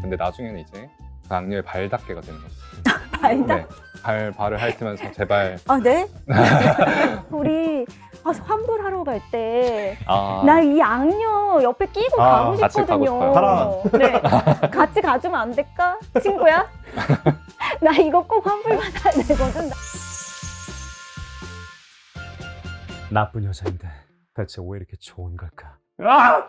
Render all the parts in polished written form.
근데 나중에는 이제 그 악녀의 발닦개가 되는 거죠. 발닦? 네, 발을 핥으면서 제발. 아, 네? 우리 환불하러 갈 때 아, 나 이 악녀 옆에 끼고 가고 같이 가고 싶거든요. 싶어요. 가라. 네. 같이 가주면 안 될까? 친구야? 나 이거 꼭 환불 받아야 되거든. 나쁜 여자인데 대체 왜 이렇게 좋은 걸까? 아!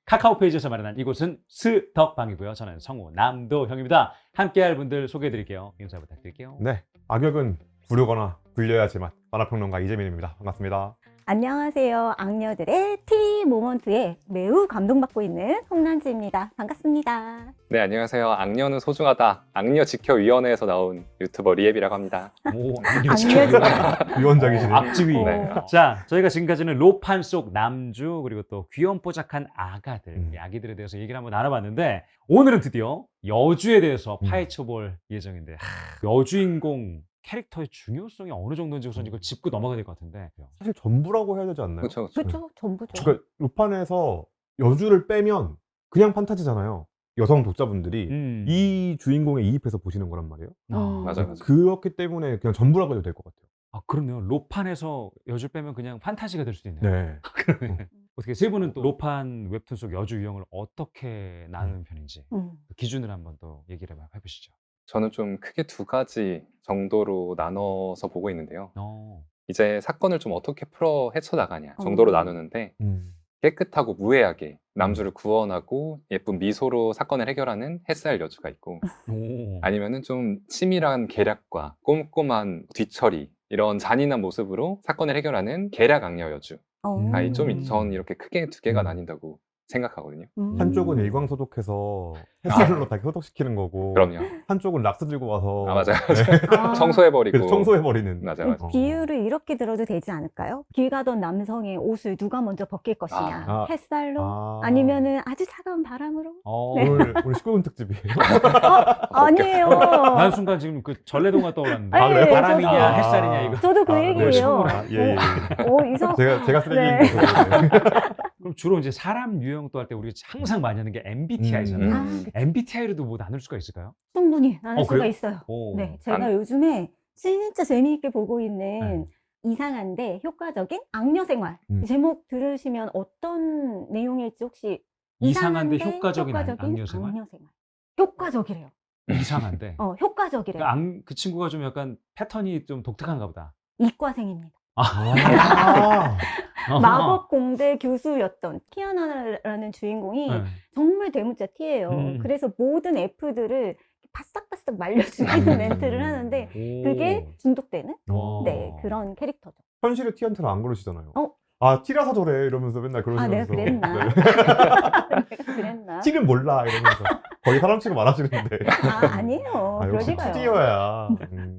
카카오 페이지에서 마련한 이곳은 스덕방이고요. 저는 성우 남도형입니다. 함께할 분들 소개해드릴게요. 인사 부탁드릴게요. 네, 악역은 부르거나 불려야지 맛. 만화평론가 이재민입니다. 반갑습니다. 안녕하세요. 악녀들의 티 모먼트에 매우 감동받고 있는 홍난지입니다. 반갑습니다. 네, 안녕하세요. 악녀는 소중하다. 악녀 지켜위원회에서 나온 유튜버 리앱이라고 합니다. 오, 악녀 위원장이시네. 악지위. 네. 자, 저희가 지금까지는 로판 속 남주 그리고 또 귀염뽀짝한 아가들, 이 아기들에 대해서 얘기를 한번 나눠봤는데 오늘은 드디어 여주에 대해서 파헤쳐볼 예정인데 여주인공 캐릭터의 중요성이 어느 정도인지 우선 이걸 짚고 넘어가야 될 것 같은데. 사실 전부라고 해야 되지 않나요? 그렇죠. 그렇죠. 전부죠. 그러니까 루판에서 여주를 빼면 그냥 판타지잖아요. 여성 독자분들이 이 주인공에 이입해서 보시는 거란 말이에요. 맞아요. 그렇기 때문에 그냥 전부라고 해도 될 것 같아요. 아, 그러네요. 로판에서 여주 빼면 그냥 판타지가 될 수도 있네요. 네. 그러네. 어떻게 세 분은 또 로판 웹툰 속 여주 유형을 어떻게 나누는 편인지 그 기준을 한번 또 얘기를 해보시죠. 저는 좀 크게 두 가지 정도로 나눠서 보고 있는데요. 어. 이제 사건을 좀 어떻게 풀어 헤쳐나가냐 정도로 나누는데 깨끗하고 무해하게 남주를 구원하고 예쁜 미소로 사건을 해결하는 햇살 여주가 있고 오. 아니면은 좀 치밀한 계략과 꼼꼼한 뒤처리 이런 잔인한 모습으로 사건을 해결하는 계략 악녀 여주 전 이렇게 크게 두 개가 나뉜다고 생각하거든요. 한쪽은 일광소독해서 햇살로 다 소독시키는 거고, 그럼요. 한쪽은 락스 들고 와서 아, 맞아요. 아, 청소해버리고 그래서 청소해버리는. 맞아요. 비유를 이렇게 들어도 되지 않을까요? 길 가던 남성의 옷을 누가 먼저 벗길 것이냐. 아. 햇살로? 아니면은 아주 차가운 바람으로? 어. 오늘 19금 특집이에요. 아니에요. 난 순간 지금 그 전래동화 떠올랐는데 아, 네, 바람이냐 저도. 햇살이냐 이거. 저도 그 네, 얘기예요. 예, 예. 이성. 제가 쓰레기인 네. 거죠. 그럼 주로 이제 사람 유형 또 할 때 우리가 항상 많이 하는 게 MBTI잖아요. MBTI로도 뭐 나눌 수가 있을까요? 충분히 나눌 수가 그래요? 있어요. 오. 네, 제가 요즘에 진짜 재미있게 보고 있는 네. 이상한데 효과적인 악녀 생활. 이 제목 들으시면 어떤 내용일지 혹시 이상한데 효과적인 악녀 생활? 효과적이래요. 이상한데. 효과적이래요. 그 친구가 좀 약간 패턴이 좀 독특한가 보다. 이과생입니다. 아, 마법 공대 교수였던 키아나라는 주인공이 네. 정말 대문자 T예요. 그래서 모든 F들을 바싹바싹 말려 죽이는 멘트를 하는데 그게 중독되는 네, 그런 캐릭터죠. 현실의 T한테는 안 그러시잖아요. 어? 아, T라서 저래 이러면서 맨날 그러시면서. 내가 그랬나? 네. 내가 그랬나? T는 몰라 이러면서 거의 사람 취급 안 하시는데. 아니에요. 아, 역시 그러니까요. T여야.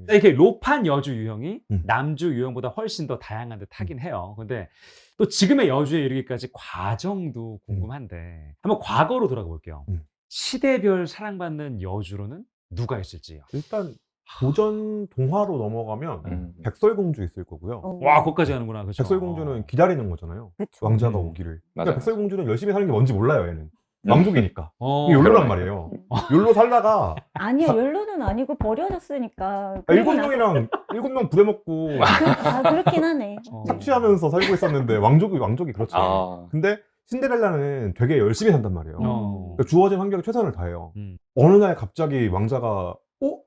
이렇게 로판 여주 유형이 음. 남주 유형보다 훨씬 더 다양한 듯 하긴 해요. 근데 또 지금의 여주에 이르기까지 과정도 궁금한데 한번 과거로 돌아가 볼게요. 시대별 사랑받는 여주로는 누가 있을지요? 일단 고전 동화로 넘어가면 백설공주 있을 거고요. 와, 거기까지 가는구나. 그렇죠. 백설공주는 기다리는 거잖아요. 그쵸. 왕자가 오기를. 그러니까 맞아요. 백설공주는 열심히 사는 게 뭔지 몰라요, 얘는. 왕족이니까. 이게 욜로 욜로란 말이에요. 욜로 살다가 아니야, 욜로는 아니고 버려졌으니까. 7명이랑 7명 부려먹고 그렇긴 하네. 착취하면서 살고 있었는데 왕족이 그렇죠. 아, 근데 신데렐라는 되게 열심히 산단 말이에요. 그러니까 주어진 환경에 최선을 다해요. 어느 날 갑자기 왕자가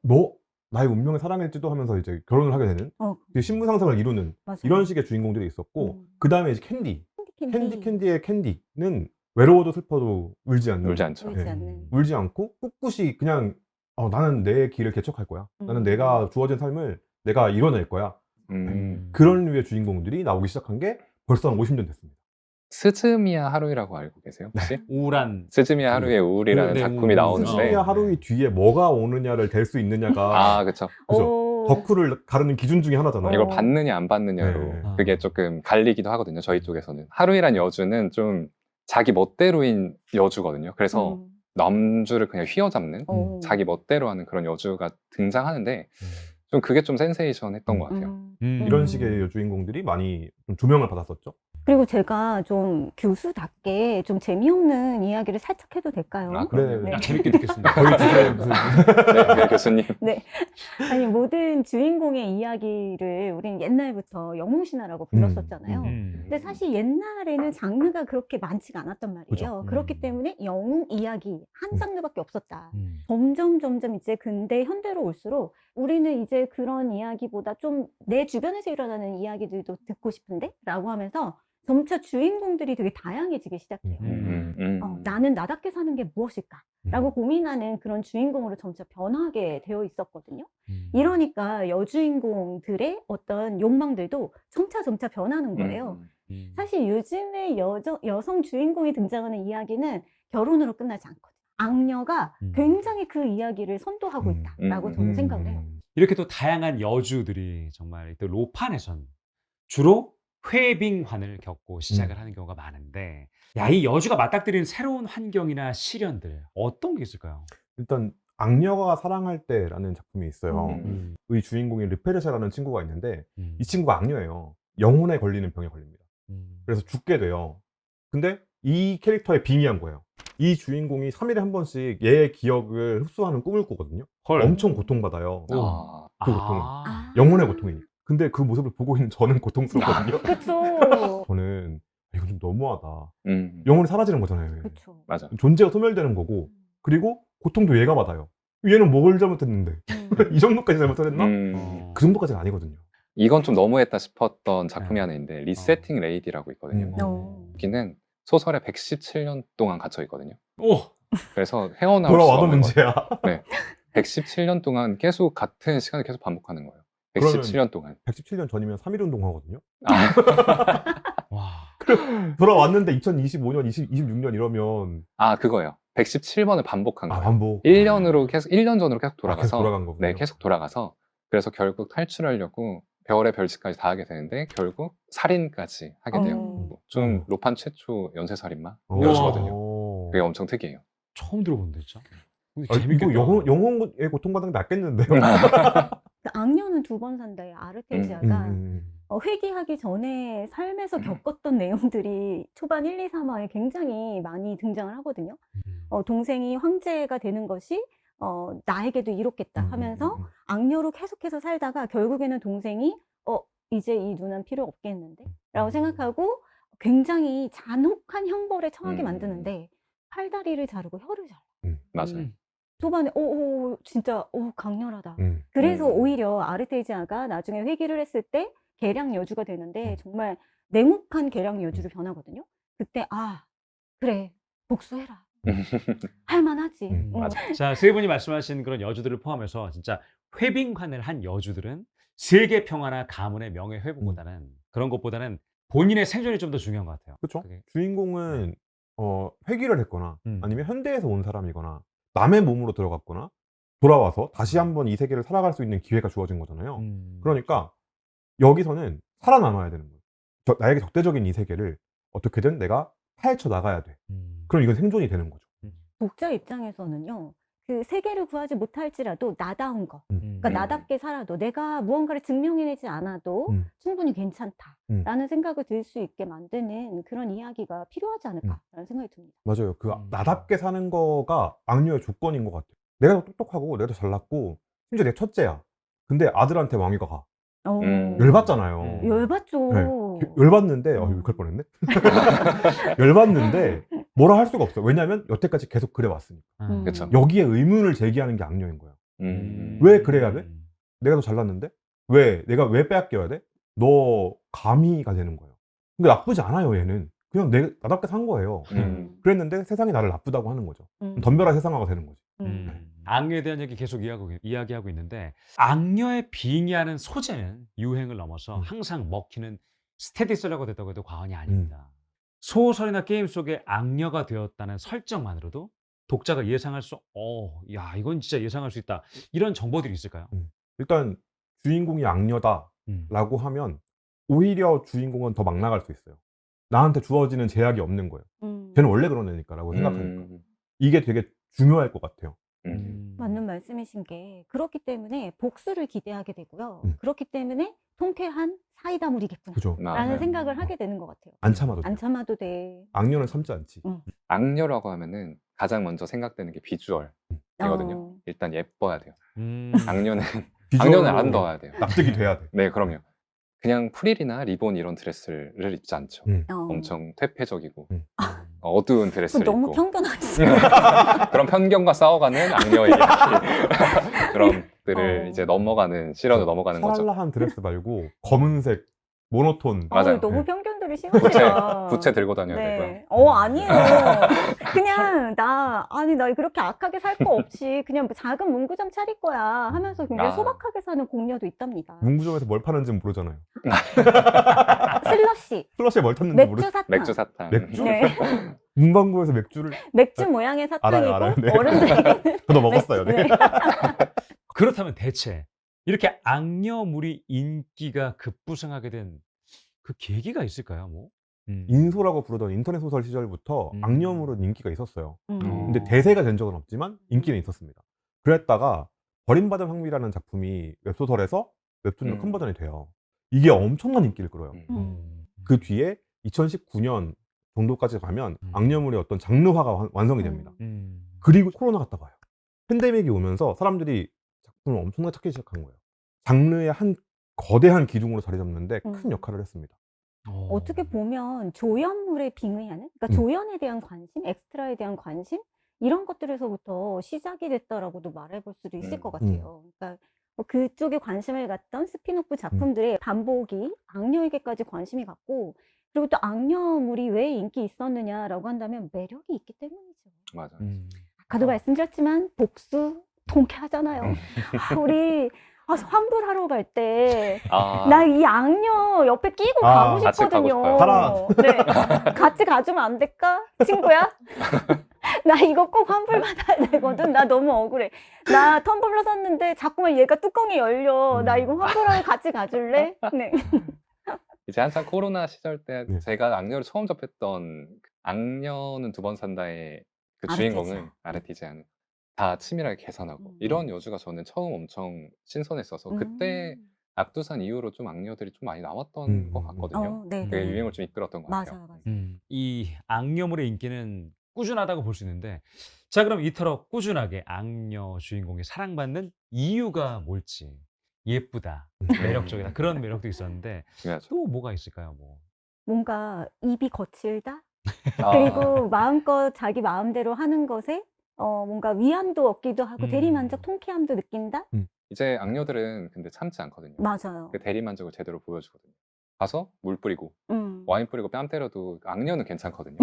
너 나의 운명의 사랑일지도 하면서 이제 결혼을 하게 되는 신분 상승을 이루는 맞아요. 이런 식의 주인공들이 있었고 그 다음에 이제 캔디. 캔디의 캔디는 외로워도 슬퍼도 울지 않는 울지 않죠. 울지 않는. 울지 않고 꿋꿋이 그냥 나는 내 길을 개척할 거야. 나는 내가 주어진 삶을 내가 이뤄낼 거야. 그런 류의 주인공들이 나오기 시작한 게 벌써 한 50년 됐습니다. 스즈미야 하루이라고 알고 계세요 혹시? 우울한 스즈미야 하루이의 우울이라는 네, 작품이 나오는데 스즈미야 하루이 뒤에 뭐가 오느냐를 댈 수 있느냐가 아, 그쵸. 그죠. 덕후를 가르는 기준 중에 하나잖아요. 이걸 받느냐 안 받느냐로 네. 그게 조금 갈리기도 하거든요. 저희 쪽에서는 하루이란 여주는 좀 자기 멋대로인 여주거든요. 그래서 남주를 그냥 휘어잡는 자기 멋대로 하는 그런 여주가 등장하는데 좀 그게 좀 센세이션 했던 것 같아요. 이런 식의 주인공들이 많이 좀 조명을 받았었죠. 그리고 제가 좀 교수답게 좀 재미없는 이야기를 살짝 해도 될까요? 아, 네, 네. 재밌게 듣겠습니다. 거의 주제 무슨 네, 교수님. 아니, 모든 주인공의 이야기를 우리는 옛날부터 영웅신화라고 불렀었잖아요. 근데 사실 옛날에는 장르가 그렇게 많지가 않았단 말이에요. 그죠. 그렇기 때문에 영웅 이야기 한 장르밖에 없었다. 음. 점점 이제 근대 현대로 올수록 우리는 이제 그런 이야기보다 좀 내 주변에서 일어나는 이야기들도 듣고 싶은데? 라고 하면서 점차 주인공들이 되게 다양해지기 시작해요. 나는 나답게 사는 게 무엇일까? 라고 고민하는 그런 주인공으로 점차 변하게 되어 있었거든요. 이러니까 여주인공들의 어떤 욕망들도 점차 변하는 거예요. 사실 요즘에 여성 주인공이 등장하는 이야기는 결혼으로 끝나지 않거든요. 악녀가 굉장히 그 이야기를 선도하고 있다라고 저는 생각을 해요. 이렇게 또 다양한 여주들이 정말 또 로판에선 주로 회빙환을 겪고 시작을 하는 경우가 많은데, 야, 이 여주가 맞닥뜨리는 새로운 환경이나 시련들 어떤 게 있을까요? 일단 악녀가 사랑할 때라는 작품이 있어요. 음. 이 주인공인 르페르샤라는 친구가 있는데 이 친구가 악녀예요. 영혼에 걸리는 병에 걸립니다. 그래서 죽게 돼요. 근데 이 캐릭터에 빙의한 거예요. 이 주인공이 3일에 한 번씩 얘의 기억을 흡수하는 꿈을 꾸거든요. 헐. 엄청 고통받아요. 아, 그 고통은. 아. 영혼의 고통이니까. 근데 그 모습을 보고 있는 저는 고통스럽거든요. 그쵸. 저는 이건 좀 너무하다. 음. 영혼이 사라지는 거잖아요. 얘. 그쵸. 맞아. 존재가 소멸되는 거고, 그리고 고통도 얘가 받아요. 얘는 뭘 잘못했는데 이 정도까지 잘못했나? 음. 그 정도까지는 아니거든요. 이건 좀 너무했다 싶었던 작품이 하나 있는데 리세팅 레이디라고 있거든요. 여기는 소설에 117년 동안 갇혀 있거든요. 오! 그래서 헤어나올 수가 돌아와도 없는 거예요. 문제야. 117년 동안 계속 같은 시간을 계속 반복하는 거예요. 그러면 117년 동안. 117년 전이면 3.1 운동 하거든요. 아, 와. 돌아왔는데 2025년, 26년 이러면 아, 그거예요. 117번을 반복한 거예요. 반복. 1년 전으로 계속 계속 돌아가서 돌아간 거군요. 네, 계속 돌아가서 그래서 결국 탈출하려고 별의 별짓까지 다 하게 되는데 결국 살인까지 하게 돼요. 좀 로판 최초 연쇄살인마 이러시거든요. 그게 엄청 특이해요. 처음 들어본데 진짜. 이거 영혼의 고통받는 게 낫겠는데요. 악녀는 2번 산다의 아르테지아가 회귀하기 전에 삶에서 겪었던 내용들이 초반 1, 2, 3화에 굉장히 많이 등장을 하거든요. 동생이 황제가 되는 것이 나에게도 이롭겠다 하면서 악녀로 계속해서 살다가 결국에는 동생이 이제 이 누나는 필요 없겠는데? 라고 생각하고 굉장히 잔혹한 형벌에 처하게 만드는데 팔다리를 자르고 혀를 잘라. 맞아요. 초반에 진짜 강렬하다. 그래서 오히려 아르테지아가 나중에 회귀를 했을 때 계량 여주가 되는데 정말 냉혹한 계량 여주로 변하거든요. 그때 그래 복수해라. 할만하지. 맞아. 자, 세 분이 말씀하신 그런 여주들을 포함해서 진짜 회빙환을 한 여주들은 세계 평화나 가문의 명예 회복보다는 그런 것보다는 본인의 생존이 좀 더 중요한 것 같아요. 그렇죠. 그게. 주인공은 회귀를 했거나 아니면 현대에서 온 사람이거나 남의 몸으로 들어갔거나 돌아와서 다시 한번 이 세계를 살아갈 수 있는 기회가 주어진 거잖아요. 그러니까 여기서는 살아남아야 되는 거예요. 나에게 적대적인 이 세계를 어떻게든 내가 파헤쳐 나가야 돼. 그럼 이건 생존이 되는 거죠. 독자 입장에서는요. 그 세계를 구하지 못할지라도 나다운 거. 그러니까 나답게 살아도 내가 무언가를 증명해내지 않아도 충분히 괜찮다라는 생각을 들 수 있게 만드는 그런 이야기가 필요하지 않을까라는 생각이 듭니다. 맞아요. 그 나답게 사는 거가 악녀의 조건인 것 같아요. 내가 더 똑똑하고 내가 더 잘났고 심지어 내 첫째야. 근데 아들한테 왕위가 가. 열받잖아요. 열받죠. 네. 열받는데 욕할 뻔했네. 열받는데 뭐라 할 수가 없어요. 왜냐하면 여태까지 계속 그래 왔으니까. 그쵸. 여기에 의문을 제기하는 게 악녀인 거예요. 음. 왜 그래야 돼? 내가 더 잘났는데? 내가 왜 빼앗겨야 돼? 너 감히가 되는 거예요. 근데 나쁘지 않아요, 얘는. 그냥 나답게 산 거예요. 그랬는데 세상이 나를 나쁘다고 하는 거죠. 덤벼라 세상화가 되는 거지. 악녀에 대한 얘기 계속 이야기하고 있는데, 악녀에 빙의하는 소재는 유행을 넘어서 항상 먹히는 스테디셀러가 됐다고 해도 과언이 아닙니다. 소설이나 게임 속에 악녀가 되었다는 설정만으로도 독자가 예상할 수, 이건 진짜 예상할 수 있다. 이런 정보들이 있을까요? 일단 주인공이 악녀다라고 하면 오히려 주인공은 더 막 나갈 수 있어요. 나한테 주어지는 제약이 없는 거예요. 쟤는 원래 그런 애니까라고 생각하니까. 이게 되게 중요할 것 같아요. 맞는 말씀이신 게 그렇기 때문에 복수를 기대하게 되고요. 그렇기 때문에 통쾌한 사이다물이겠구나. 그죠. 라는 네. 생각을 하게 되는 것 같아요. 안 참아도 안 돼. 참아도 돼. 악녀는 참지 않지. 악녀라고 하면은 가장 먼저 생각되는 게 비주얼이거든요. 어. 일단 예뻐야 돼요. 음. 악녀는 비주얼로 아름다워야 돼요. 납득이 돼야 돼. 네, 그럼요. 그냥 프릴이나 리본 이런 드레스를 입지 않죠. 어. 엄청 퇴폐적이고 음. 어두운 드레스를 그거 너무 입고 편견 아니지? 그런 편견과 싸워가는 악녀의 이야기 그런 것들을 어. 이제 넘어가는 시련을 넘어가는 거죠. 샤랄라한 드레스 말고 검은색 모노톤. 맞아요. 너무 네. 편견들이 심하시다. 부채 들고 다녀야 네. 되고요. 아니에요. 그냥 나 그렇게 악하게 살 거 없이 그냥 뭐 작은 문구점 차릴 거야 하면서 굉장히 아. 소박하게 사는 공녀도 있답니다. 문구점에서 뭘 파는지는 모르잖아요. 슬러시, 슬러시에 뭘 탔는지 맥주 모르. 사탕. 맥주 사탕. 맥주? 네. 문방구에서 맥주를 맥주 모양의 사탕이고 알아요. 네. 어른들에게는 저도 먹었어요. 네. 그렇다면 대체 이렇게 악녀물이 인기가 급부상하게 된 그 계기가 있을까요? 뭐? 인소라고 부르던 인터넷 소설 시절부터 음. 악녀물은 인기가 있었어요. 근데 어. 대세가 된 적은 없지만 인기는 있었습니다. 그랬다가 버림받은 황미라는 작품이 웹소설에서 웹툰으로 컨버전이 돼요. 이게 엄청난 인기를 끌어요. 그 뒤에 2019년 정도까지 가면 악녀물의 어떤 장르화가 완성이 됩니다. 그리고 코로나가 딱 와요. 팬데믹이 오면서 사람들이 작품을 엄청나게 찾기 시작한 거예요. 장르의 한 거대한 기둥으로 자리 잡는데 큰 역할을 했습니다. 어떻게 보면 조연물에 빙의하는, 그러니까 조연에 대한 관심, 엑스트라에 대한 관심 이런 것들에서부터 시작이 됐다라고도 말해볼 수도 있을 것 같아요. 그러니까 뭐 그쪽에 관심을 갖던 스피노프 작품들의 반복이 악녀에게까지 관심이 갔고, 그리고 또 악녀물이 왜 인기 있었느냐라고 한다면 매력이 있기 때문이죠. 맞아. 아까도 말씀드렸지만 복수 통쾌하잖아요. 우리 환불하러 갈 때 나 이 악녀 옆에 끼고 가고 같이 가고 싶거든요. 싶어요. 가라. 네. 같이 가주면 안 될까? 친구야? 나 이거 꼭 환불 받아야 되거든. 나 너무 억울해. 나 텀블러 샀는데 자꾸만 얘가 뚜껑이 열려. 나 이거 환불하러 같이 가줄래? 네. 이제 한참 코로나 시절 때 네. 제가 악녀를 처음 접했던 악녀는 두 번 산다의 그 주인공은 아르티지안 다 치밀하게 계산하고 이런 여주가 저는 처음 엄청 신선했어서 그때 악두산 이후로 좀 악녀들이 좀 많이 나왔던 것 같거든요. 네. 그게 유행을 좀 이끌었던 것 같아요. 맞아요. 이 악녀물의 인기는 꾸준하다고 볼 수 있는데, 자, 그럼 이토록 꾸준하게 악녀 주인공이 사랑받는 이유가 뭘지. 예쁘다, 매력적이다, 그런 매력도 있었는데 중요하죠. 또 뭐가 있을까요? 뭐. 뭔가 입이 거칠다? 아, 그리고 마음껏 자기 마음대로 하는 것에 뭔가 위안도 얻기도 하고 대리만족, 통쾌함도 느낀다? 이제 악녀들은 근데 참지 않거든요. 맞아요. 그 대리만족을 제대로 보여주거든요. 가서 물 뿌리고 음. 와인 뿌리고 뺨 때려도 악녀는 괜찮거든요.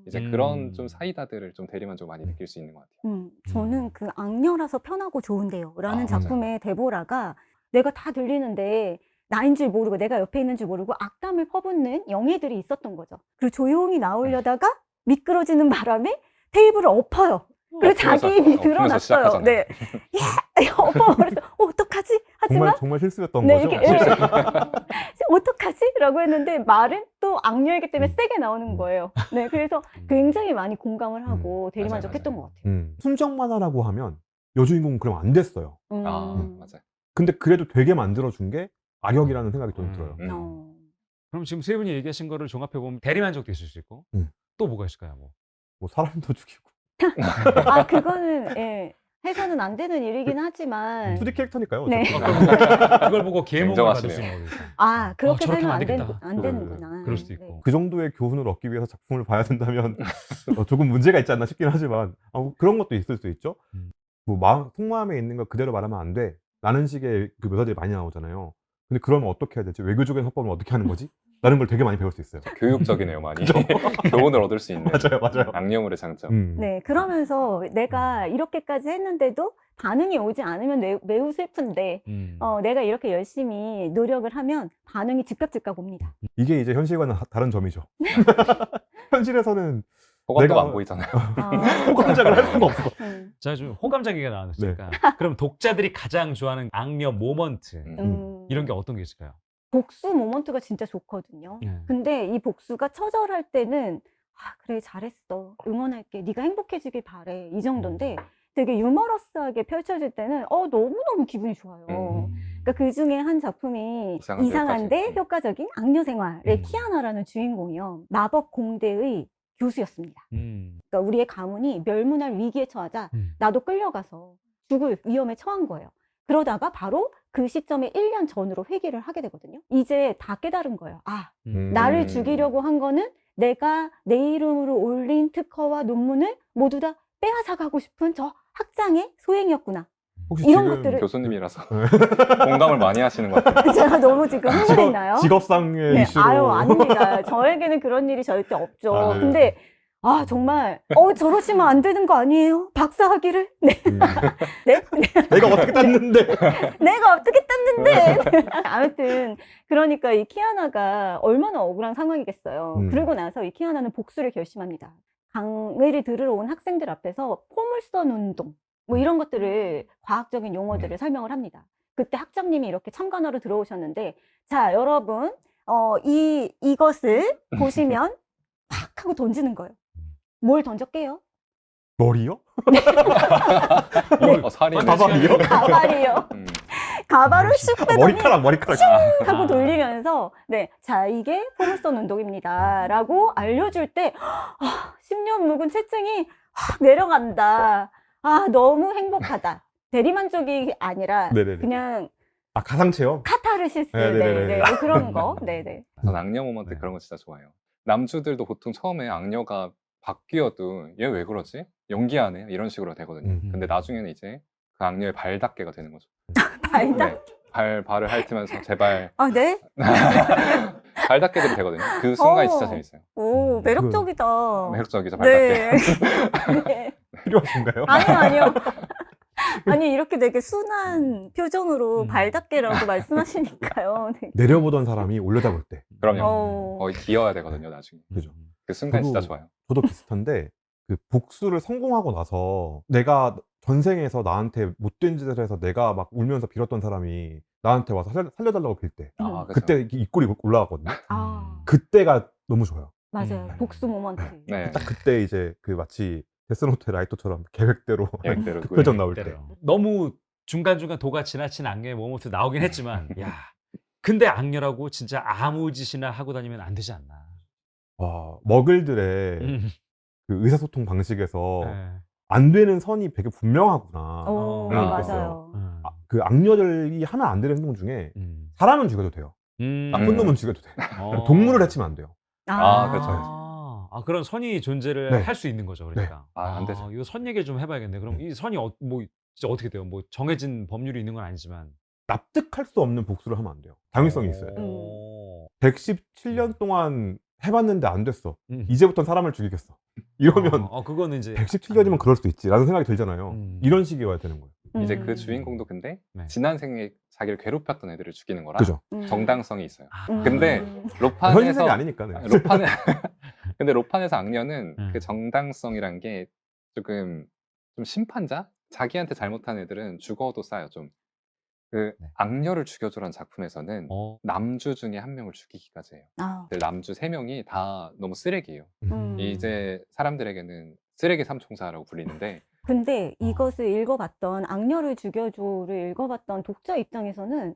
이제 그런 좀 사이다들을 좀 대리만족 많이 느낄 수 있는 것 같아요. 저는 그 악녀라서 편하고 좋은데요 라는 맞아요. 작품의 데보라가 내가 다 들리는데 나인 줄 모르고 내가 옆에 있는 줄 모르고 악담을 퍼붓는 영예들이 있었던 거죠. 그리고 조용히 나오려다가 미끄러지는 바람에 테이블을 엎어요. 그리고 자기 입이 드러났어요. 시작하잖아요. 네. 엎어버렸어. 어떡하지? 하지만 정말 실수였던 네, 거죠. 이렇게 어떡하지? 라고 했는데 말은 또 악녀이기 때문에 세게 나오는 거예요. 네, 그래서 굉장히 많이 공감을 하고 대리만족했던 맞아요. 것 같아요. 순정 만화라고 하면 여주인공은 그럼 안 됐어요. 맞아요. 근데 그래도 되게 만들어준 게 악역이라는 생각이 좀 들어요. 그럼 지금 세 분이 얘기하신 거를 종합해 보면 대리만족도 있을 수 있고 또 뭐가 있을까요? 뭐 사람도 죽이고. 그거는 예, 해서는 안 되는 일이긴 하지만 2D 캐릭터니까요. 네. 어차피. 그걸 보고 계몽을 받을 수 있는 거죠. 그렇게 저렇게 살면 하면 안 되겠다. 안 되는구나. 그럴 수도 있고. 그 정도의 교훈을 얻기 위해서 작품을 봐야 된다면 조금 문제가 있지 않나 싶긴 하지만 그런 것도 있을 수 있죠. 뭐 속마음에 있는 걸 그대로 말하면 안 돼. 라는 식의 그 묘사들이 많이 나오잖아요. 근데 그러면 어떻게 해야 되지? 외교적인 화법은 어떻게 하는 거지? 라는 걸 되게 많이 배울 수 있어요. 교육적이네요, 많이. 교훈을 얻을 수 있는 맞아요. 악녀물의 장점. 네, 그러면서 내가 이렇게까지 했는데도 반응이 오지 않으면 매우 슬픈데 내가 이렇게 열심히 노력을 하면 반응이 즉각 옵니다. 이게 이제 현실과는 다른 점이죠. 현실에서는 호감도가 내가- 안 보이잖아요. 호감작을 할 수가 없어. 자, 좀 호감작 얘기가 나왔으니까 그럼 독자들이 가장 좋아하는 악녀 모먼트 이런 게 어떤 게 있을까요? 복수 모먼트가 진짜 좋거든요. 근데 이 복수가 처절할 때는 그래 잘했어 응원할게 네가 행복해지길 바래 이 정도인데 되게 유머러스하게 펼쳐질 때는 너무너무 기분이 좋아요. 그러니까 그 중에 한 작품이 이상한데 이상한데 효과적인. 효과적인 악녀 생활의 음. 키아나라는 주인공이요. 마법 공대의 교수였습니다. 음. 그러니까 우리의 가문이 멸문할 위기에 처하자 나도 끌려가서 죽을 위험에 처한 거예요. 그러다가 바로 그 시점에 1년 전으로 회귀를 하게 되거든요. 이제 다 깨달은 거예요. 아, 나를 죽이려고 한 거는 내가 내 이름으로 올린 특허와 논문을 모두 다 빼앗아가고 싶은 저 학장의 소행이었구나. 혹시 이런 지금 것들을 교수님이라서 공감을 많이 하시는 것 같아요. 제가 너무 지금 흥분했나요? 직업상의 네, 이슈로 아유, 아닙니다. 저에게는 그런 일이 절대 없죠. 아, 네. 근데, 아, 정말, 저러시면 안 되는 거 아니에요? 박사학위를? 네. 네? 내가 어떻게 땄는데 내가 어떻게 땄는데! 아무튼, 그러니까 이 키아나가 얼마나 억울한 상황이겠어요. 그러고 나서 이 키아나는 복수를 결심합니다. 강의를 들으러 온 학생들 앞에서 포물선 운동, 뭐 이런 것들을, 과학적인 용어들을 설명을 합니다. 그때 학장님이 이렇게 참관하러 들어오셨는데, 자, 여러분, 이것을 보시면 팍 하고 던지는 거예요. 뭘 던졌게요? 머리요? 살인. 가발이요? 가발이요. 가발을 슉 빼더니 머리카락. 하고 돌리면서, 네, 자, 이게 포물선 운동입니다. 라고 알려줄 때, 10년 묵은 체증이 확 내려간다. 아, 너무 행복하다. 대리만족이 아니라, 네네네. 그냥 가상체험? 카타르시스, 네네네. 네, 뭐 그런 거, 네네. 전 악녀 모먼트 네. 그런 거 진짜 좋아해요. 남주들도 보통 처음에 악녀가 바뀌어도 얘 왜 그러지? 연기하네? 이런 식으로 되거든요. 근데 나중에는 이제 그 악녀의 발닦개가 되는 거죠. 발닦? 발을 핥으면서 제발 아, 네? 발닦개들이 되거든요. 그 순간이 진짜 어. 재밌어요. 오, 매력적이다. 매력적이죠, 발닦개. 네. 네. 필요하신가요? 아니요. 아니, 이렇게 되게 순한 표정으로 음. 발닦개라고 말씀하시니까요. 네. 내려보던 사람이 올려다볼 때. 그럼요. 거의 기어야 되거든요, 나중에. 그죠. 그 순간 진짜 저도- 좋아요. 저도 비슷한데 그 복수를 성공하고 나서 내가 전생에서 나한테 못된 짓을 해서 내가 막 울면서 빌었던 사람이 나한테 와서 살려달라고 빌 때 아, 그쵸. 그때 이렇게 입꼬리 올라가거든요. 아, 그때가 너무 좋아요. 맞아요. 음. 복수 모먼트. 네. 딱 그때 이제 그 마치 데스노트 라이터처럼 계획대로 계획대로 그 표정 나올 때. 때려. 너무 중간중간 도가 지나친 악녀의 모먼트 나오긴 했지만 야 근데 악녀라고 진짜 아무 짓이나 하고 다니면 안 되지 않나. 와, 머글들의 그 의사소통 방식에서 네. 안 되는 선이 되게 분명하구나. 오, 그런 거 맞아요. 느꼈어요. 음. 그 악녀들이 하면 안 되는 행동 중에 음. 사람은 죽여도 돼요. 나쁜 놈은 죽여도 돼. 동물을 해치면 안 돼요. 아, 그렇죠. 아, 그런 선이 존재를 네. 할 수 있는 거죠, 그러니까. 안 되죠. 이거 선 얘기를 좀 해봐야겠네. 그럼 이 선이 뭐 진짜 어떻게 돼요? 뭐 정해진 법률이 있는 건 아니지만 납득할 수 없는 복수를 하면 안 돼요. 당위성이 있어요. 117년 동안 해봤는데 안 됐어. 이제부터는 사람을 죽이겠어. 이러면 그거는 이제 117년이면 그럴 수도 있지 라는 생각이 들잖아요. 이런 식이 와야 되는 거예요. 이제 그 주인공도 근데 네. 지난 생에 자기를 괴롭혔던 애들을 죽이는 거라 그죠? 정당성이 있어요. 아. 근데 현실이 로판에서 아니니까. 네. 근데 로판에서 악녀는 음. 그 정당성이란 게 조금 좀 심판자? 자기한테 잘못한 애들은 죽어도 싸요, 좀. 그 네. 악녀를 죽여줘라는 작품에서는 남주 중에 한 명을 죽이기까지 해요. 아, 남주 3명이 다 너무 쓰레기예요. 음. 이제 사람들에게는 쓰레기 삼총사라고 불리는데 근데 이것을 읽어봤던 악녀를 죽여줘를 읽어봤던 독자 입장에서는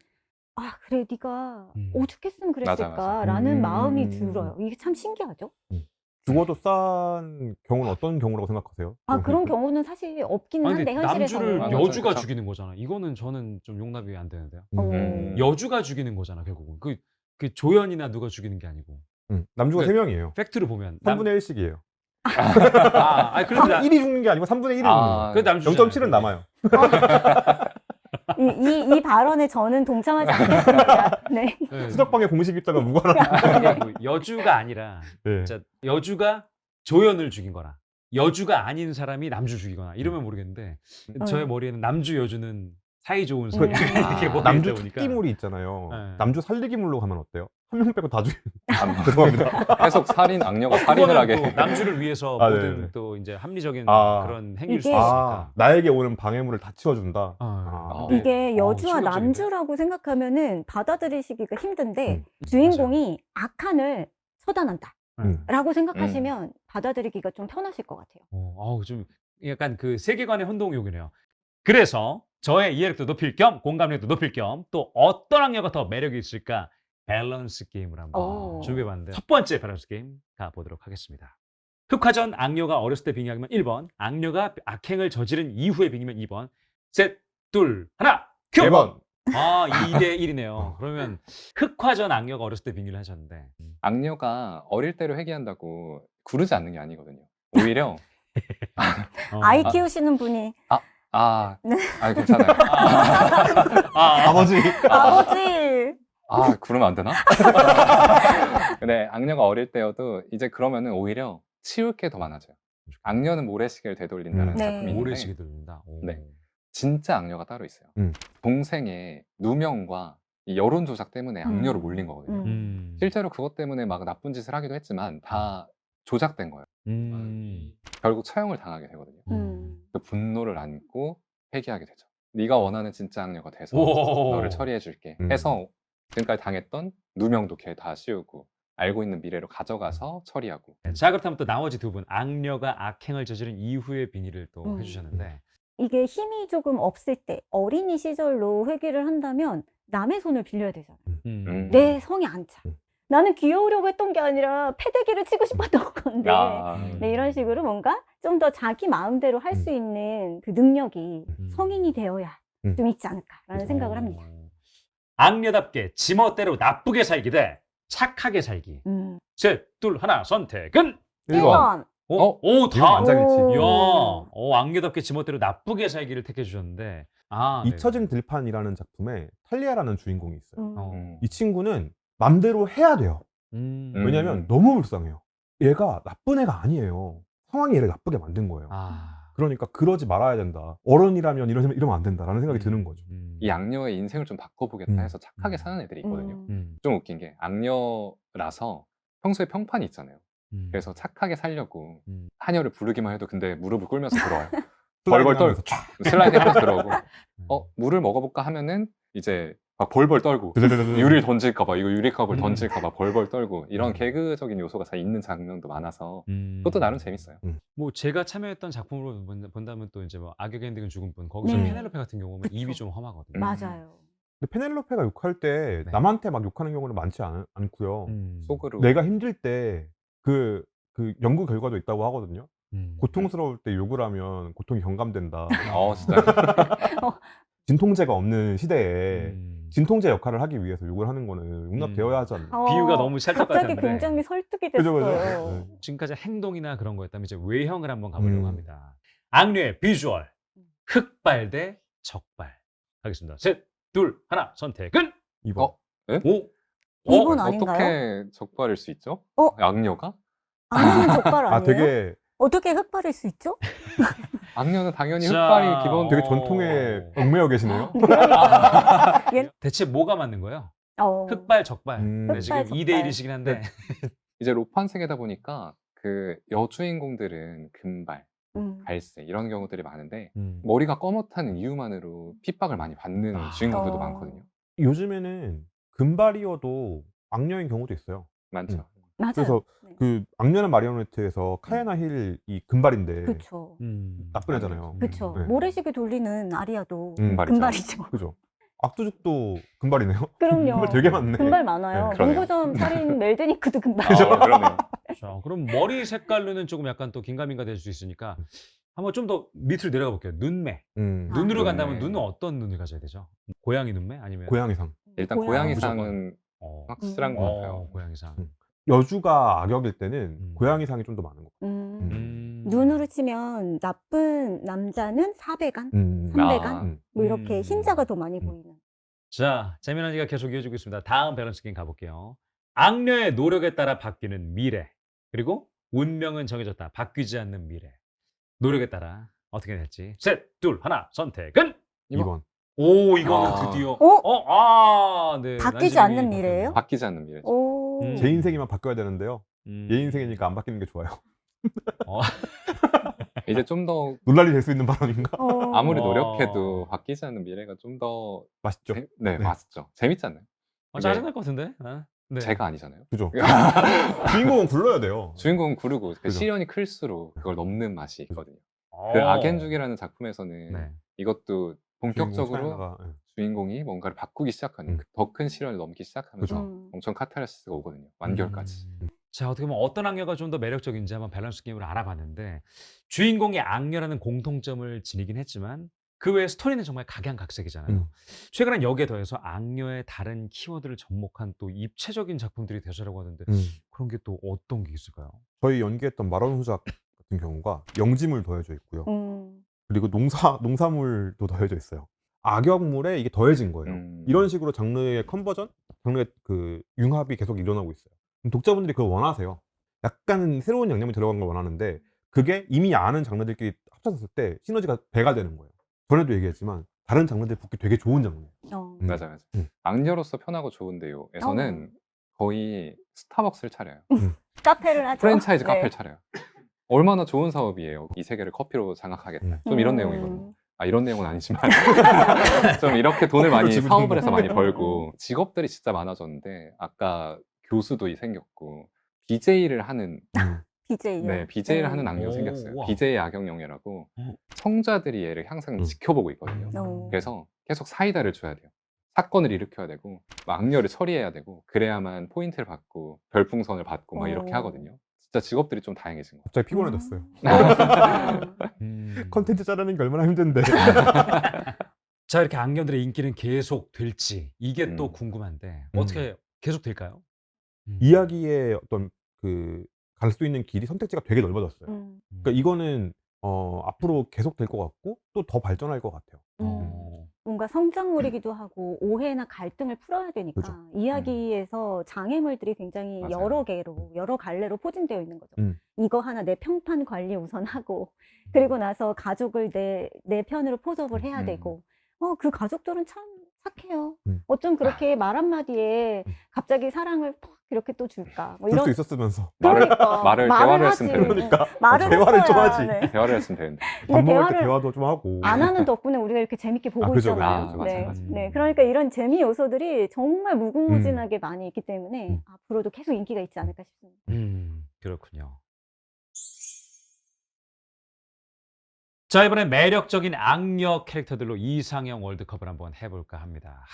아, 그래, 네가 오죽했으면 맞아. 그랬을까라는 마음이 들어요. 이게 참 신기하죠? 죽어도 싼 경우는 어떤 경우라고 생각하세요? 아, 그런 경우는 사실 없긴 아니, 한데 근데 현실에서는. 남주를 맞아요. 여주가 그쵸. 죽이는 거잖아. 이거는 저는 좀 용납이 안 되는데요. 음. 여주가 죽이는 거잖아, 결국은. 그 조연이나 누가 죽이는 게 아니고. 남주가 그- 3명이에요. 팩트를 보면 3분의 1씩이에요. 그런데 1이 죽는 게 아니고 3분의 1이 죽는 아, 거예요. 남주 0.7은 남아요. 이 발언에 저는 동참하지 않겠습니다. 네. 수덕방에 공식 있다가 무관한. 뭐 여주가 아니라 네. 진짜 여주가 조연을 죽인 거나 여주가 아닌 사람이 남주 죽이거나 이러면 모르겠는데 저의 머리에는 남주 여주는 사이 좋은 사람 이렇게 머리에 남주 보니까. 특기물이 있잖아요. 네. 남주 살리기물로 가면 어때요? 한 명 빼고 다 죽이는. 죄송합니다. 계속 살인 악녀가 살인을 그거는 하게 또 남주를 위해서 아, 모든 네네. 또 이제 합리적인 아. 그런 행위일 수 이게- 있으니까. 나에게 오는 방해물을 다 치워준다. 네. 이게 여주와 충격적인데? 남주라고 생각하면은 받아들이시기가 힘든데 음. 주인공이 악한을 처단한다 음. 라고 생각하시면 받아들이기가 좀 편하실 것 같아요. 좀 약간 그 세계관의 혼동욕이네요. 그래서 저의 이해력도 높일 겸 공감력도 높일 겸 또 어떤 악녀가 더 매력이 있을까 밸런스 게임을 한번 오. 준비해봤는데 첫 번째 밸런스 게임 가보도록 하겠습니다. 흑화전 악녀가 어렸을 때 빙의하면 1번, 악녀가 악행을 저지른 이후에 빙의면 2번. 셋, 둘, 하나, 큐! 1번. 아, 2대 1이네요. 그러면 흑화전 악녀가 어렸을 때 빙의를 하셨는데 악녀가 어릴 때로 회귀한다고 구르지 않는 게 아니거든요. 오히려 아이 아, 키우시는 분이 괜찮아요. 아버지. 아버지. 구르면 안 되나? 근데 악녀가 어릴 때여도 이제 그러면은 오히려 치울 게 더 많아져요. 악녀는 모래시계를 되돌린다는 네. 작품이 있는데 모래시계 들린다. 오. 네. 진짜 악녀가 따로 있어요. 음. 동생의 누명과 이 여론 조작 때문에 악녀로 몰린 거거든요. 실제로 그것 때문에 막 나쁜 짓을 하기도 했지만 다 조작된 거예요. 결국 처형을 당하게 되거든요. 그 분노를 안고 회개하게 되죠. 네가 원하는 진짜 악녀가 돼서 오. 너를 처리해 줄게 해서 지금까지 당했던 누명도 걔 다 씌우고 알고 있는 미래로 가져가서 처리하고. 자, 그렇다면 또 나머지 두 분 악녀가 악행을 저지른 이후의 빙의를 또 해주셨는데 이게 힘이 조금 없을 때 어린이 시절로 회귀를 한다면 남의 손을 빌려야 되잖아요. 내 성이 안 차. 나는 귀여우려고 했던 게 아니라 패대기를 치고 싶었던 건데 네, 이런 식으로 뭔가 좀 더 자기 마음대로 할 수 있는 그 능력이 성인이 되어야 좀 있지 않을까라는 생각을 합니다. 악녀답게 지멋대로 나쁘게 살기 대 착하게 살기. 셋, 둘, 하나, 선택은? 1번. 오, 이건 다. 완장일치. 이야, 악녀답게 지멋대로 나쁘게 살기를 택해 주셨는데. 네. 잊혀진 들판이라는 작품에 탈리아라는 주인공이 있어요. 음. 이 친구는 맘대로 해야 돼요. 왜냐면 너무 불쌍해요. 얘가 나쁜 애가 아니에요. 상황이 얘를 나쁘게 만든 거예요. 그러니까 그러지 말아야 된다. 어른이라면 이러면 안 된다라는 생각이 드는 거죠. 이 악녀의 인생을 좀 바꿔보겠다 해서 착하게 사는 애들이 있거든요. 좀 웃긴 게 악녀라서 평소에 평판이 있잖아요. 그래서 착하게 살려고 하녀를 부르기만 해도 근데 무릎을 꿇면서 들어와요. 벌벌 떨고 슬라이딩 하면서 들어오고 물을 먹어볼까 하면은 이제 막 벌벌 떨고 유리를 던질까봐 이거 유리컵을 던질까봐 벌벌 떨고 이런 개그적인 요소가 다 있는 장면도 많아서 그것도 나름 재밌어요. 뭐 제가 참여했던 작품으로 본다면 또 이제 뭐 악역 엔딩은 죽은 분 거기서 네. 페넬로페 같은 경우는 그쵸. 입이 좀 험하거든요. 맞아요. 근데 페넬로페가 욕할 때 네. 남한테 막 욕하는 경우는 많지 않고요. 속으로 내가 힘들 때 그 연구 결과도 있다고 하거든요. 고통스러울 때 욕을 하면 고통이 경감된다. 진짜 진통제가 없는 시대에 진통제 역할을 하기 위해서 욕을 하는 거는 용납되어야 하지 않나. 비유가 너무 찰떡 갑자기 같은데. 굉장히 설득이 그죠, 됐어요. 그죠? 네. 지금까지 행동이나 그런 거였다면 이제 외형을 한번 가보려고 합니다. 악녀의 비주얼 흑발 대 적발 하겠습니다. 셋, 둘, 하나, 선택은? 2번. 오, 이분 아닌가요? 어떻게 적발일 수 있죠? 악녀가? 악녀는 족발 아니에요? 되게 어떻게 흑발일 수 있죠? 악녀는 당연히 자, 흑발이 기본. 되게 전통에 얽매여 계시네요. 대체 뭐가 맞는 거예요? 어. 흑발, 적발. 음. 네, 지금 흑발, 2대 적발. 1이시긴 한데. 이제 로판 세계다 보니까 그 여주인공들은 금발, 갈색 이런 경우들이 많은데 머리가 검었다는 이유만으로 핍박을 많이 받는 주인공들도 어. 많거든요. 요즘에는 금발이어도 악녀인 경우도 있어요. 많죠. 맞아요. 그래서 네. 그 악녀는 마리오네트에서 카에나 힐이 금발인데 그쵸. 나쁜 애잖아요. 그쵸. 네. 모래시계 돌리는 아리아도 금발이죠. 금발이죠. 그죠. 악두죽도 금발이네요. 그럼요. 금발 되게 많네. 금발 많아요. 네, 그러네요. 문구점 살인 멜드니크도 금발. 그러네요. 자, 그럼 머리 색깔로는 조금 약간 또 긴가민가 될 수 있으니까 한번 좀 더 밑으로 내려가 볼게요. 눈매. 눈으로 눈매. 간다면 눈은 어떤 눈을 가져야 되죠? 고양이 눈매? 아니면 고양이상. 일단 고양이상은 어, 확실한 것 같아요. 고양이상. 여주가 악역일 때는 고양이상이 좀 더 많은 것 같아요. 눈으로 치면 나쁜 남자는 400안, 음. 300안 뭐 이렇게 음. 흰자가 더 많이 보이는. 자, 재미난 얘기가 계속 이어지고 있습니다. 다음 밸런스 게임 가볼게요. 악녀의 노력에 따라 바뀌는 미래. 그리고 운명은 정해졌다. 바뀌지 않는 미래. 노력에 따라 어떻게 될지. 셋, 둘, 하나, 선택은? 2번. 오, 이거는 아. 드디어. 네. 네. 바뀌지 난지름이 않는 미래예요? 바뀌지 않는 미래죠. 오. 제 인생이만 바뀌어야 되는데요. 음. 얘 인생이니까 안 바뀌는 게 좋아요. 어. 이제 좀 더 논란이 될 수 있는 발언인가? 아무리 어. 노력해도 바뀌지 않는 미래가 좀 더 맛있죠? 네, 네. 맞죠. 재밌지 않나요? 짜증날 것 같은데? 아, 네. 제가 아니잖아요. 그죠? 주인공은 굴러야 돼요. 주인공은 구르고 그 그죠. 시련이 클수록 그걸 넘는 맛이 있거든요. 어. 그 악앤죽이라는 작품에서는 네. 이것도 본격적으로 차이나가, 예. 주인공이 뭔가를 바꾸기 시작하는 더 큰 시련을 넘기 시작하면서 그죠. 엄청 카타르시스가 오거든요. 완결까지. 자, 어떻게 보면 어떤 악녀가 좀 더 매력적인지 한번 밸런스 게임으로 알아봤는데 주인공이 악녀라는 공통점을 지니긴 했지만 그 외에 스토리는 정말 각양각색이잖아요. 최근엔 여기에 더해서 악녀의 다른 키워드를 접목한 또 입체적인 작품들이 대세라고 하는데 그런 게 또 어떤 게 있을까요? 저희 연기했던 마론 후작 같은 경우가 영지물 더해져 있고요. 그리고 농사물도 더해져 있어요. 악역물에 이게 더해진 거예요. 이런 식으로 장르의 컨버전, 장르의 그 융합이 계속 일어나고 있어요. 독자분들이 그걸 원하세요. 약간 새로운 양념이 들어간 걸 원하는데 그게 이미 아는 장르들끼리 합쳐졌을 때 시너지가 배가 되는 거예요. 전에도 얘기했지만 다른 장르들 붙기 되게 좋은 장르예요. 맞아. 악녀로서 편하고 좋은데요에서는 거의 스타벅스를 차려요. 카페를 하죠. 프랜차이즈 네. 카페를 차려요. 얼마나 좋은 사업이에요. 이 세계를 커피로 장악하겠다. 좀 이런 내용이거든요. 아, 이런 내용은 아니지만 좀 이렇게 돈을 많이 지불 사업을 좀 해서 많이 벌고 직업들이 진짜 많아졌는데 아까 교수도 생겼고 BJ를 하는 BJ요. 네, BJ를 하는 악녀가 오, 생겼어요. 우와. BJ 악역영예라고 성자들이 얘를 항상 지켜보고 있거든요. 그래서 계속 사이다를 줘야 돼요. 사건을 일으켜야 되고 막 악녀를 처리해야 되고 그래야만 포인트를 받고 별풍선을 받고 막 이렇게 하거든요. 진짜 직업들이 좀 다양해진 것 갑자기 피곤해졌어요. 음. 컨텐츠 자르는 게 얼마나 힘든데. 자, 이렇게 악녀들의 인기는 계속 될지 이게 또 궁금한데 어떻게 계속 될까요? 이야기의 어떤 그 갈 수 있는 길이 선택지가 되게 넓어졌어요. 그러니까 이거는 앞으로 계속 될 것 같고 또 더 발전할 것 같아요. 뭔가 성장물이기도 하고 오해나 갈등을 풀어야 되니까 그죠. 이야기에서 장애물들이 굉장히 맞아요. 여러 개로 여러 갈래로 포진되어 있는 거죠. 이거 하나 내 평판 관리 우선 하고 그리고 나서 가족을 내 편으로 포섭을 해야 되고 그 가족들은 참 착해요. 어쩜 그렇게 말 한마디에 갑자기 사랑을 팍 이렇게 또 줄까? 뭐 줄 수 이런 있었으면서 그러니까 대화를 하지. 했으면 되는데. 그러니까 말을 대화를 좀 했어야, 하지. 네. 대화를 했으면 되는데. 밥 근데 먹을 때 대화를 대화도 좀 하고. 안 하는 덕분에 우리가 이렇게 재밌게 보고 그죠, 있잖아요. 그죠. 맞아요, 맞아요. 네. 그러니까 이런 재미 요소들이 정말 무궁무진하게 많이 있기 때문에 앞으로도 계속 인기가 있지 않을까 싶습니다. 그렇군요. 자, 이번엔 매력적인 악녀 캐릭터들로 이상형 월드컵을 한번 해볼까 합니다.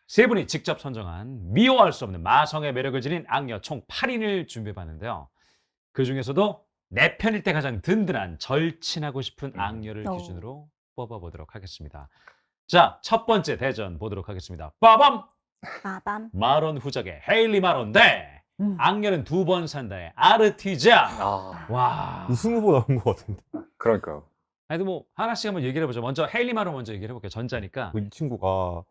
세 분이 직접 선정한 미워할 수 없는 마성의 매력을 지닌 악녀 총 8인을 준비해봤는데요. 그 중에서도 내 편일 때 가장 든든한 절친하고 싶은 악녀를 기준으로 뽑아보도록 하겠습니다. 자, 첫 번째 대전 보도록 하겠습니다. 빠밤! 빠밤. 마론 후작의 헤일리 마론 대 악녀는 두 번 산다의 아르티자. 와. 우승 후보 나온 것 같은데. 그러니까요. 아니, 뭐 하나씩 한번 얘기를 해보죠. 먼저 헤일리 마론 먼저 얘기를 해볼게요. 전자니까. 이 친구가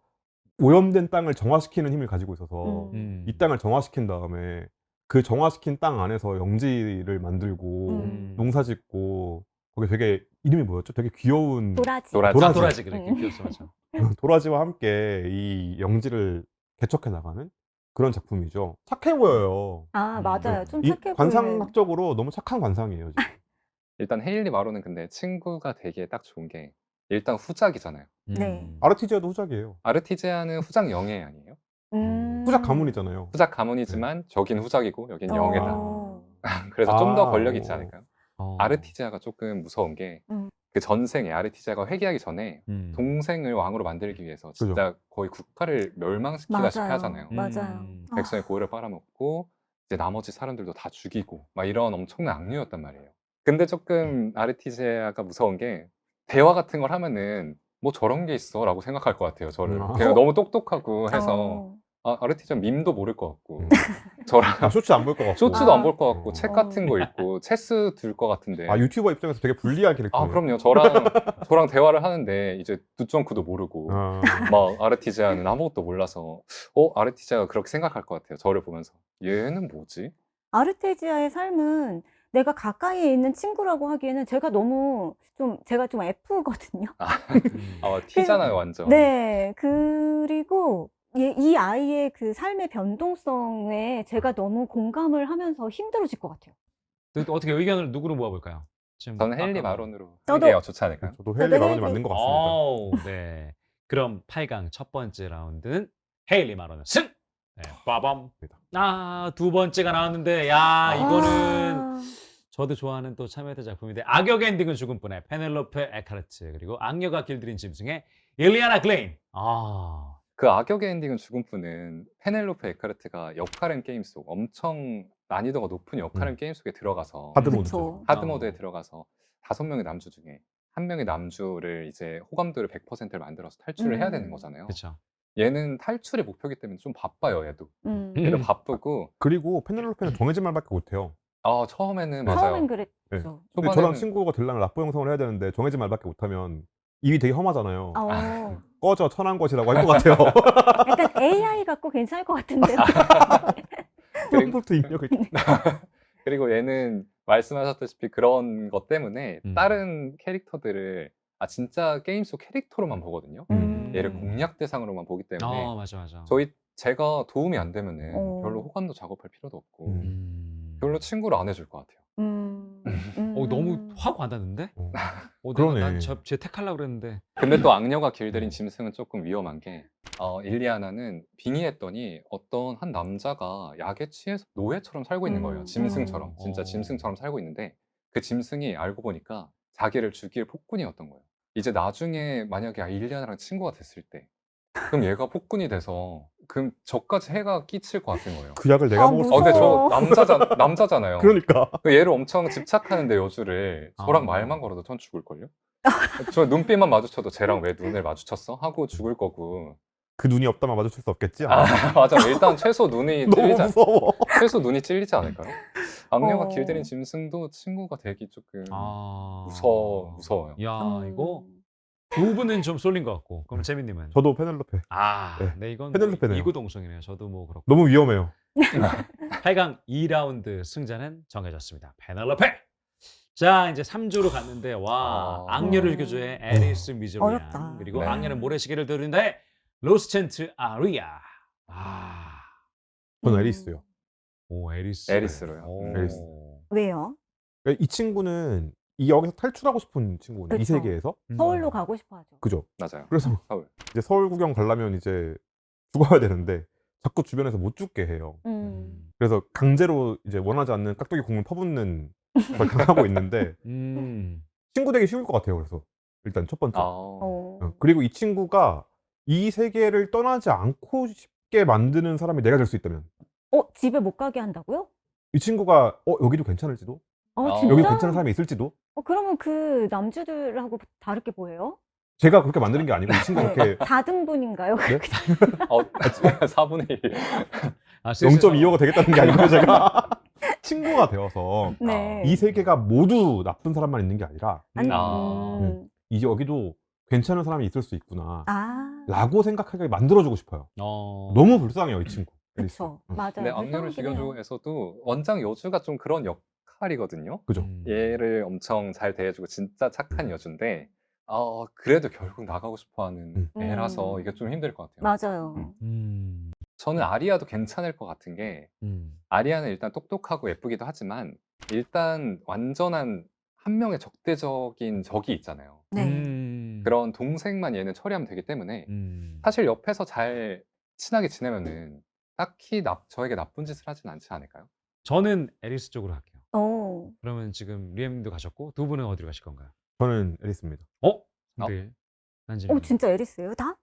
오염된 땅을 정화시키는 힘을 가지고 있어서 이 땅을 정화시킨 다음에 그 정화시킨 땅 안에서 영지를 만들고 농사짓고 거기 되게 이름이 뭐였죠? 되게 귀여운 도라지. 그래. 귀엽죠, 맞죠. 도라지와 함께 이 영지를 개척해 나가는 그런 작품이죠. 착해 보여요. 아, 맞아요. 좀 이 착해 보이는. 관상학적으로 너무 착한 관상이에요. 지금. 일단 헤일리 마로는 근데 친구가 되기에 딱 좋은 게 일단 후작이잖아요. 네. 아르티지아도 후작이에요. 아르티제아는 후작 영예 아니에요? 후작 가문이잖아요. 후작 가문이지만 저긴 후작이고 여긴 어. 영예다. 그래서 좀 더 권력이 있지 않을까요? 아르티제아가 조금 무서운 게 그 전생에 아르티제아가 회귀하기 전에 동생을 왕으로 만들기 위해서 진짜 거의 국가를 멸망시키다시피 하잖아요. 맞아요. 백성의 고열을 빨아먹고 이제 나머지 사람들도 다 죽이고 막 이런 엄청난 악녀였단 말이에요. 근데 조금 아르티제아가 무서운 게 대화 같은 걸 하면은 뭐 저런 게 있어 라고 생각할 것 같아요. 저를 걔가 너무 똑똑하고 해서 아르티제아 밈도 모를 것 같고 저랑 쇼츠 안 볼 것 같고. 쇼츠도 안 볼 것 같고 책 같은 거 읽고 체스 들 것 같은데 유튜버 입장에서 되게 불리한 캐릭터예요. 그럼요. 저랑 대화를 하는데 이제 두점크도 모르고 막 아르티제아는 아무것도 몰라서 아르티제아가 그렇게 생각할 것 같아요. 저를 보면서 얘는 뭐지? 아르테지아의 삶은 내가 가까이에 있는 친구라고 하기에는 제가 좀 F거든요. T잖아요, 완전. 네. 그리고 이 아이의 그 삶의 변동성에 제가 너무 공감을 하면서 힘들어질 것 같아요. 어떻게 의견을 누구로 모아볼까요? 지금 저는 헤일리 마론으로 저도- 하는 게 좋지 않을까요? 저도 헤일리 마론이 맞는 것 같습니다. 네. 그럼 8강 첫 번째 라운드는 헤일리 마론은 승! 네, 빠밤. 두 번째가 나왔는데, 이거는 저도 좋아하는 또 참여했던 작품인데 악역 엔딩은 죽음뿐의 페넬로페 에카르트 그리고 악녀가 길들인 짐승의 일리아나 글레인. 아, 그 악역의 엔딩은 죽음뿐은 페넬로페 에카르트가 역할은 게임 속 엄청 난이도가 높은 역할은 게임 속에 들어가서 하드 모드. 그쵸. 하드 모드에 들어가서 5명의 남주 중에 1명의 남주를 이제 호감도를 100%를 만들어서 탈출을 해야 되는 거잖아요. 그렇죠. 얘는 탈출이 목표이기 때문에 좀 바빠요, 얘도. 음. 얘도 바쁘고 그리고 페넬로페는 정해진 말밖에 못해요. 처음에는 맞아요. 처음엔 그랬죠. 네. 근데 초반에는- 저랑 친구가 되려면 라포 형성을 해야 되는데 정해진 말밖에 못하면 입이 되게 험하잖아요. 꺼져 천한 것이라고 할 것 같아요. 약간 AI 갖고 괜찮을 것 같은데요. 프롬프트 입력을. 그리고 얘는 말씀하셨다시피 그런 것 때문에 다른 캐릭터들을 진짜 게임 속 캐릭터로만 보거든요. 얘를 공략 대상으로만 보기 때문에 맞아. 제가 도움이 안 되면은 별로 호감도 작업할 필요도 없고 별로 친구를 안 해줄 것 같아요. 너무 확 와닿는데? 그러네. 난쟤 택하려고 그랬는데. 근데 또 악녀가 길들인 짐승은 조금 위험한 게 일리아나는 빙의했더니 어떤 한 남자가 약에 취해서 노예처럼 살고 있는 거예요. 짐승처럼. 진짜 짐승처럼 살고 있는데 그 짐승이 알고 보니까 자기를 죽일 폭군이었던 거예요. 이제 나중에 만약에 일리아나랑 친구가 됐을 때 그럼 얘가 폭군이 돼서 그럼 저까지 해가 끼칠 것 같은 거예요. 그 약을 내가 먹을 수 근데 무서워. 저 남자잖아요. 그러니까. 얘를 엄청 집착하는데 여주를 저랑 말만 걸어도 전 죽을걸요? 저 눈빛만 마주쳐도 쟤랑 왜 눈을 마주쳤어? 하고 죽을 거고. 그 눈이 없다면 마주칠 수 없겠지? 맞아. 일단 최소 눈이 너무 찔리지 무서워. 최소 눈이 찔리지 않을까요? 악녀가 어. 길들인 짐승도 친구가 되기 조금 아. 무서워요. 야, 이거 두 분은 좀 쏠린 것 같고. 그럼 재민님은? 저도 페넬로페. 네, 이건 페넬로페네요. 이구동성이네요. 저도 뭐 그렇고. 너무 위험해요. 8강 2라운드 승자는 정해졌습니다. 페넬로페. 자, 이제 3조로 갔는데 와, 악녀를 휴교조의 애리스 미즈리안 어렵다. 그리고 네. 악녀는 모래시계를 들은다의 로스첸트 아리아. 저는 에리스요. 오, 에리스. 에리스로요. 에리스. 왜요? 이 친구는 여기서 탈출하고 싶은 친구거든요. 이 그쵸. 세계에서. 서울로 가고 싶어 하죠. 그죠? 맞아요. 그래서 서울. 이제 서울 구경 가려면 이제 죽어야 되는데 자꾸 주변에서 못 죽게 해요. 그래서 강제로 이제 원하지 않는 깍두기 국물 퍼붓는 걸 당하고 있는데 친구 되기 쉬울 것 같아요. 그래서 일단 첫 번째. 그리고 이 친구가 이 세계를 떠나지 않고 싶게 만드는 사람이 내가 될 수 있다면 집에 못 가게 한다고요? 이 친구가 여기도 괜찮을지도 진짜? 여기 괜찮은 사람이 있을지도 그러면 그 남주들하고 다를 게 뭐예요? 제가 그렇게 만드는 게 아니고 이 친구가 이렇게 4등분인가요? 네? 4분의 1. 0.25가 되겠다는 게 아니고 제가 친구가 되어서 네. 이 세계가 모두 나쁜 사람만 있는 게 아니라 이제 여기도 괜찮은 사람이 있을 수 있구나 라고 생각하게 만들어주고 싶어요. 너무 불쌍해요 이 친구. 그렇죠. 맞아요. 근데 악녀를 죽여줘에서도 원작 여주가 좀 그런 역할이거든요. 그죠. 얘를 엄청 잘 대해주고 진짜 착한 여주인데 그래도 결국 나가고 싶어하는 애라서 이게 좀 힘들 것 같아요. 맞아요. 저는 아리아도 괜찮을 것 같은 게 아리아는 일단 똑똑하고 예쁘기도 하지만 일단 완전한 한 명의 적대적인 적이 있잖아요. 네. 그런 동생만 얘는 처리하면 되기 때문에 사실 옆에서 잘 친하게 지내면은 딱히 저에게 나쁜 짓을 하진 않지 않을까요? 저는 에리스 쪽으로 할게요. 어. 그러면 지금 리엠님도 가셨고 두 분은 어디로 가실 건가요? 저는 에리스입니다. 네. 난지님. 진짜 에리스예요? 다?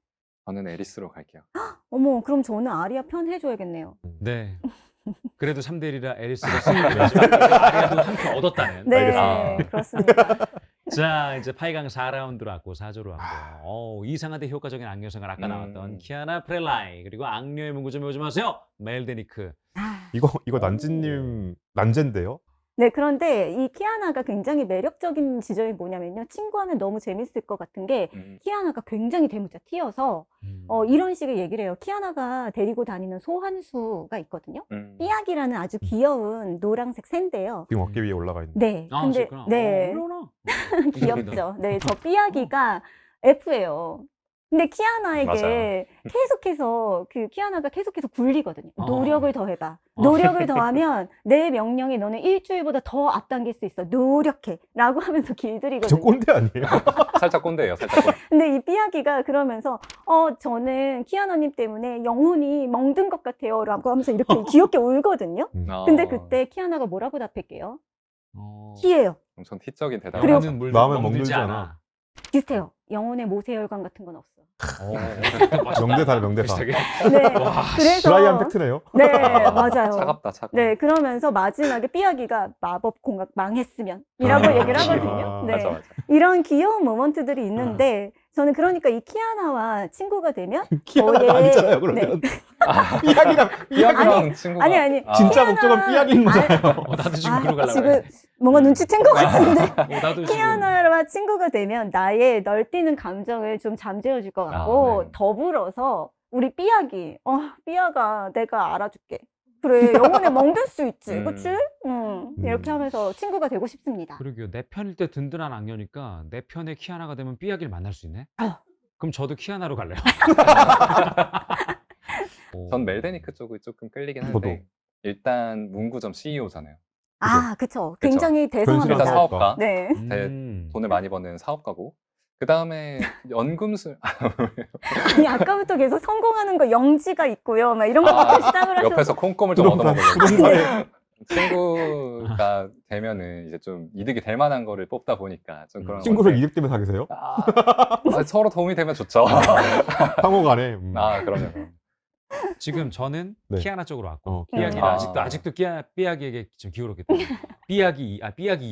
저는 에리스로 갈게요. 어머, 그럼 저는 아리아 편 해줘야겠네요. 네. 그래도 3대1이라 에리스가 승리를 했지만 아리아도 한 표 얻었다는. 네, 알겠습니다. 그렇습니다. 자, 이제 8강 4라운드로 왔고 4조로 왔고요. 이상한데 효과적인 악녀 생활 아까 나왔던 키아나 프렐라이 그리고 악녀의 문구 좀 요즘하세요. 멜데니크. 이거 난지님 난젠데요? 네, 그런데 이 키아나가 굉장히 매력적인 지점이 뭐냐면요. 친구하면 너무 재밌을 것 같은 게 키아나가 굉장히 대문자 T여서 이런 식의 얘기를 해요. 키아나가 데리고 다니는 소환수가 있거든요. 삐약이라는 아주 귀여운 노란색 새인데요. 지금 어깨 위에 올라가 있는. 네, 근데 그렇구나. 네, 귀엽죠. 네, 저 삐약이가 F예요. 근데 키아나에게 계속해서 키아나가 계속해서 굴리거든요. 노력을 더해봐. 노력을 더하면 내 명령에 너는 일주일보다 더 앞당길 수 있어. 노력해. 라고 하면서 저 길들이거든요. 꼰대 아니에요? 살짝 꼰대예요. 살짝 꼰대. 근데 이 삐약이가 그러면서 저는 키아나님 때문에 영혼이 멍든 것 같아요. 라고 하면서 이렇게 귀엽게 울거든요. 근데 그때 키아나가 뭐라고 답할게요? T예요. 엄청 T적인 대답을 그리고- 하죠. 영혼은 물 마음에 멍들지 멍들지 않아. 비슷해요. 영혼의 모세혈관 같은 건 없어. 명대사네, 명대사. 비슷하게. 네. 그래서 드라이한 팩트네요. 네, 맞아요. 차갑다, 차가워. 네, 그러면서 마지막에 삐약이가 마법 공학 망했으면 이라고 아, 얘기를 그치. 하거든요. 네. 맞아, 맞아. 이런 귀여운 모먼트들이 있는데 저는 그러니까 이 키아나와 친구가 되면 삐약이 아니잖아요, 그러면. 삐약이랑 삐약이랑 친구가 아니. 진짜 키아나- 목적은 삐약인 거잖아요. 나도 지금 그러고 가려고 지금 그래. 뭔가 눈치챈 것 같은데 나도 지금 키아나와 친구가 되면 나의 널뛰는 감정을 좀 잠재워줄 것 같고 네. 더불어서 우리 삐약이 삐약아 내가 알아줄게. 그래 영혼에 멍들 수 있지, 음. 그치? 이렇게 하면서 친구가 되고 싶습니다. 그러게요. 내 편일 때 든든한 악녀니까 내 편에 키아나가 되면 삐약이를 만날 수 있네. 그럼 저도 키아나로 갈래요. 전 멜데니크 쪽이 조금 끌리긴 저도. 하는데 일단 문구점 CEO잖아요. 아, 그쵸. 굉장히 일단 변신한 대성합니다. 사업가, 네. 돈을 많이 버는 사업가고 그 다음에 연금술 아니, 아까부터 계속 성공하는 거 영지가 있고요. 막 이런 아, 것부터 시작을 하셔서. 옆에서 콩콩을 좀 부동산, 얻어먹으려고 부동산에 친구가 되면은 이제 좀 이득이 될 만한 거를 뽑다 보니까 좀 그런 친구를 건데. 이득 때문에 사귀세요? 서로 도움이 되면 좋죠. 상호간에. 그럼요. 지금 저는 네. 키아나 쪽으로 왔고 키아나. 삐약이는 아직도 삐약이에게 좀 기울었기 때문에 삐약이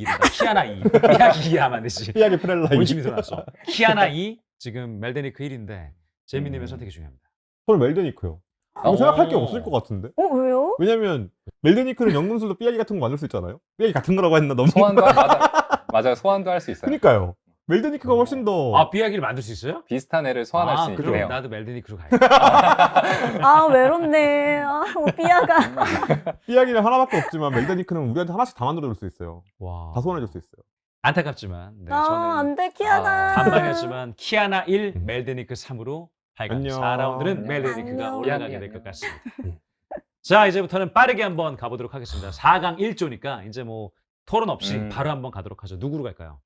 이른다. 키아나 2. 삐약이 2 하면 안 되지. 삐약의 프렐라이. 본심이 드러났어. 키아나 2 지금 멜데니크 1인데 재민님의 선택이 중요합니다. 저는 멜데니크요. 이거 생각할 게 없을 것 같은데? 왜요? 왜냐면 멜데니크는 연금술도 삐약이 같은 거 만들 수 있잖아요. 삐약이 같은 거라고 했나 너무. 소환도 맞아요. 소환도 할 수 있어요. 그러니까요. 멜데니크가 훨씬 더. 아 삐약이를 만들 수 있어요? 비슷한 애를 소환할 수 있긴 그럼 해요. 나도 멜데니크로 가야겠다. 외롭네. 삐아가. 삐약이는 하나밖에 없지만 멜데니크는 우리한테 하나씩 다 만들어줄 수 있어요. 와. 다 소환해줄 수 있어요. 안타깝지만 네, 저는 안 돼, 키아나. 반반이었지만 키아나 1, 멜데니크 3으로 8강 안녕. 4라운드는 안녕. 멜데니크가 안녕. 올라가게 안녕. 될 것 같습니다. 자 이제부터는 빠르게 한번 가보도록 하겠습니다. 4강 1조니까 이제 뭐 토론 없이 바로 한번 가도록 하죠. 누구로 갈까요?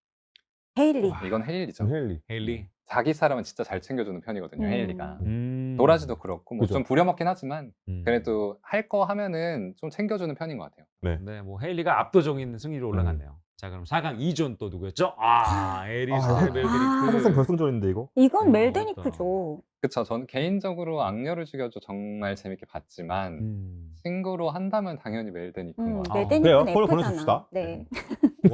헤일리. 이건 헤일리죠. 헤일리. 헤일리. 자기 사람은 진짜 잘 챙겨주는 편이거든요. 헤일리가. 음. 도라지도 그렇고 뭐 그죠. 좀 부려먹긴 하지만 음. 그래도 할 거 하면은 좀 챙겨주는 편인 것 같아요. 네, 뭐 헤일리가 압도적인 승리로 올라갔네요. 자 그럼 4강 2조는 또 누구였죠? 에리스 아, 멜데니크. 사실상 결승전인데 이거. 이건 어, 멜데니크죠. 그쵸. 저는 개인적으로 악녀를 죽여줘 정말 재밌게 봤지만 친구로 한다면 당연히 멜데니크인 것 같아요. 그래요? 멜데니크는 서로 F잖아. 보내줍시다. 네.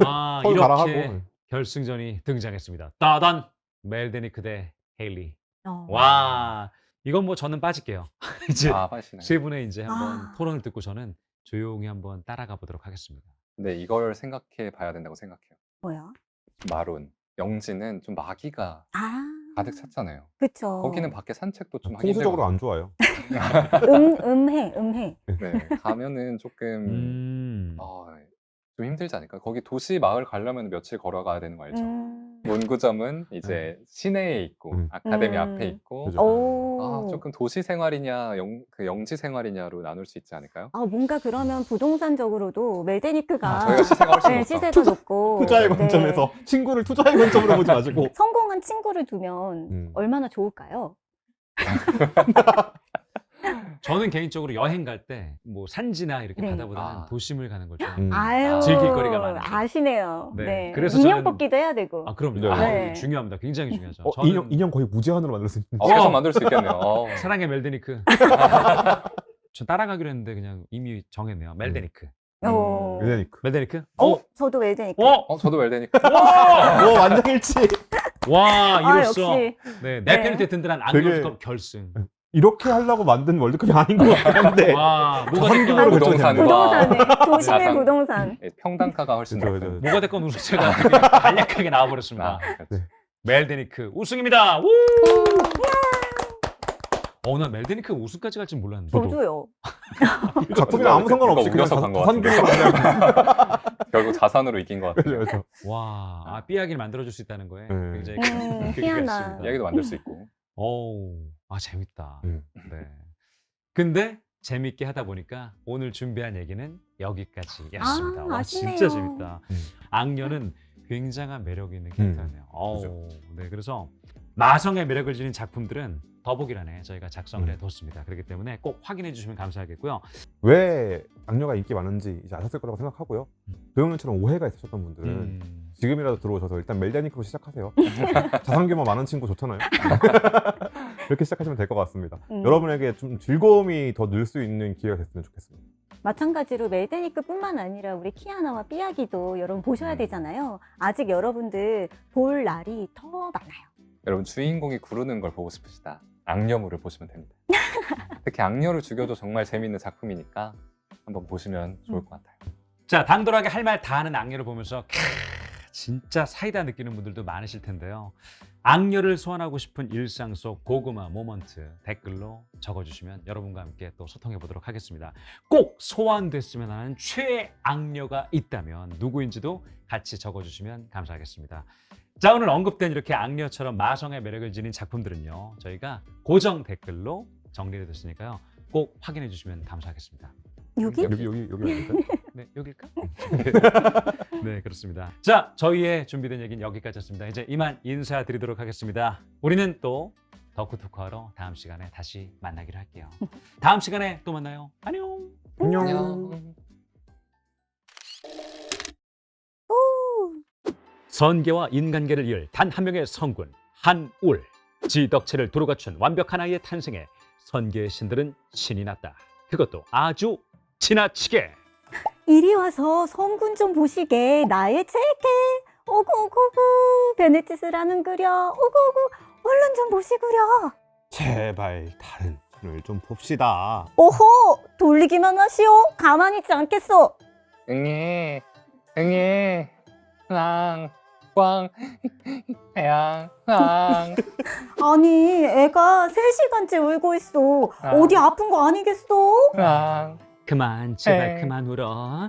와 서로 이렇게 가라하고. 결승전이 등장했습니다. 따단 멜데니크 대 헤일리. 어. 와 이건 뭐 저는 빠질게요. 이제 빠지네. 세 분의 이제 한번 아. 토론을 듣고 저는 조용히 한번 따라가 보도록 하겠습니다. 근데 이걸 생각해 봐야 된다고 생각해요. 뭐야? 마론, 영지는 좀 마기가 가득 찼잖아요. 그쵸. 거기는 밖에 산책도 좀 하기 풍수적으로 힘들거든요. 안 좋아요. 음해. 네, 가면은 조금 좀 힘들지 않을까? 거기 도시 마을 가려면 며칠 걸어가야 되는 거 알죠? 문구점은 이제 시내에 있고 아카데미 앞에 있고 그죠. 오. 조금 도시 생활이냐 그 영지 생활이냐로 나눌 수 있지 않을까요? 뭔가 그러면 부동산적으로도 멜데니크가 저희가 시세가 훨씬 네, 높죠. 시세가 높고 투자의 네. 관점에서 친구를 투자의 관점으로 보지 마시고. 성공한 친구를 두면 얼마나 좋을까요? 저는 개인적으로 여행 갈 때 뭐 산지나 이렇게 네. 바다보다는 도심을 가는 걸 좀. 아유, 즐길 거리가 많아서. 아시네요. 네. 네. 그래서 인형 저는- 뽑기도 해야 되고. 그럼요. 네. 중요합니다. 굉장히 중요하죠. 인형 거의 무제한으로 만들 수 있는. 계속 만들 수 있겠네요. 사랑의 멜데니크. 전 따라가기로 했는데 그냥 이미 정했네요. 멜데니크. 멜데니크. 멜데니크? 저도 멜데니크. 저도 멜데니크. 오, 완전 일치. 와, 이로써 역시. 내 네. 편일 때 든든한 되게- 악녀컵 결승. 이렇게 하려고 만든 월드컵이 아닌 것 같긴 한데. 와, 뭐가 한국으로 됐건 부동산. 부동산에 도심의 가상. 부동산. 평단가가 훨씬 그죠, 높은. 그죠. 뭐가 됐건 우승자가 되게 간략하게 나와버렸습니다. 그렇죠. 멜데니크 우승입니다. 우! 나 멜데니크 우승까지 갈 줄 몰랐는데. 저도요. 작품이랑 아무 상관없이 이거 우겨서 그냥 간것 자산금으로 그냥. 결국 자산으로 이긴 것 같아요. 그죠. 와, 삐약이를 만들어줄 수 있다는 거에 네. 굉장히 희한하. 기대했습니다. 이야기도 만들 수 있고. 재밌다. 음. 네. 근데 재밌게 하다 보니까 오늘 준비한 얘기는 여기까지였습니다. 와, 아쉽네요. 진짜 재밌다. 음. 악녀는 굉장한 매력 있는 캐릭터네요. 그죠. 네, 그래서 마성의 매력을 지닌 작품들은 더보기란에 저희가 작성을 음. 해뒀습니다. 그렇기 때문에 꼭 확인해 주시면 감사하겠고요. 왜 악녀가 인기 많은지 이제 아셨을 거라고 생각하고요. 조영훈처럼 오해가 있으셨던 분들은 지금이라도 들어오셔서 일단 멜디아닉으로 시작하세요. 자산 규모 많은 친구 좋잖아요. 그렇게 시작하시면 될 것 같습니다. 여러분에게 좀 즐거움이 더 늘 수 있는 기회가 됐으면 좋겠습니다. 마찬가지로 멜데니크뿐만 아니라 우리 키아나와 삐약이도 여러분 보셔야 되잖아요. 아직 여러분들 볼 날이 더 많아요. 여러분 주인공이 구르는 걸 보고 싶으시다. 악녀물을 보시면 됩니다. 특히 악녀를 죽여도 정말 재밌는 작품이니까 한번 보시면 좋을 것 같아요. 자, 당돌하게 할 말 다 하는 악녀를 보면서 진짜 사이다 느끼는 분들도 많으실 텐데요. 악녀를 소환하고 싶은 일상 속 고구마 모먼트 댓글로 적어주시면 여러분과 함께 또 소통해 보도록 하겠습니다. 꼭 소환됐으면 하는 최애 악녀가 있다면 누구인지도 같이 적어주시면 감사하겠습니다. 자, 오늘 언급된 이렇게 악녀처럼 마성의 매력을 지닌 작품들은요, 저희가 고정 댓글로 정리해 뒀으니까요, 꼭 확인해 주시면 감사하겠습니다. 여기? 여기 아닐까요? 네, 여길까? 네, 그렇습니다. 자, 저희의 준비된 얘기는 여기까지였습니다. 이제 이만 인사드리도록 하겠습니다. 우리는 또 덕후토크하러 다음 시간에 다시 만나기로 할게요. 다음 시간에 또 만나요. 안녕. 안녕. 안녕. 선계와 인간계를 이을 단 한 명의 성군 한울. 지덕체를 두루 갖춘 완벽한 아이의 탄생에 선계의 신들은 신이 났다. 그것도 아주 지나치게. 이리 와서 성군 좀 보시게. 나의 체계. 오구오구구. 베네치스 라는 그려. 오구오구. 얼른 좀 보시구려. 제발 다른 분을 좀 봅시다. 오호. 돌리기만 하시오. 가만히 있지 않겠소. 응애 랑 양 아니 애가 3시간째 울고 있어. 아. 어디 아픈 거 아니겠어? 그만, 제발 에이. 그만 울어.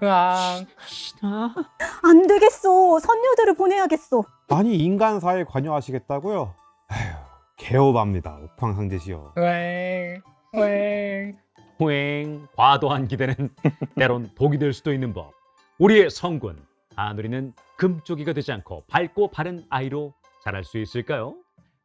안 되겠어. 선녀들을 보내야겠어. 아니 인간사에 관여하시겠다고요? 아휴 개오바입니다. 옥황상제시여. 후행, 과도한 기대는 때론 독이 될 수도 있는 법. 우리의 성군 한우리는 금쪽이가 되지 않고 밝고 바른 아이로 자랄 수 있을까요?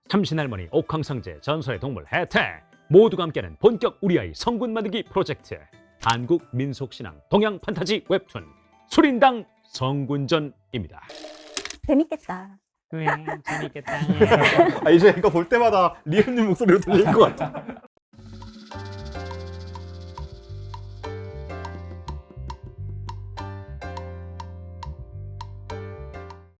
삼신할머니, 옥황상제, 전설의 동물 혜택 모두가 함께하는 본격 우리 아이 성군 만들기 프로젝트. 한국 민속신앙 동양 판타지 웹툰 수린당 성군전입니다. 재밌겠다. 재밌겠다. 이제 이거 볼 때마다 리은님 목소리로 들릴 것 같아.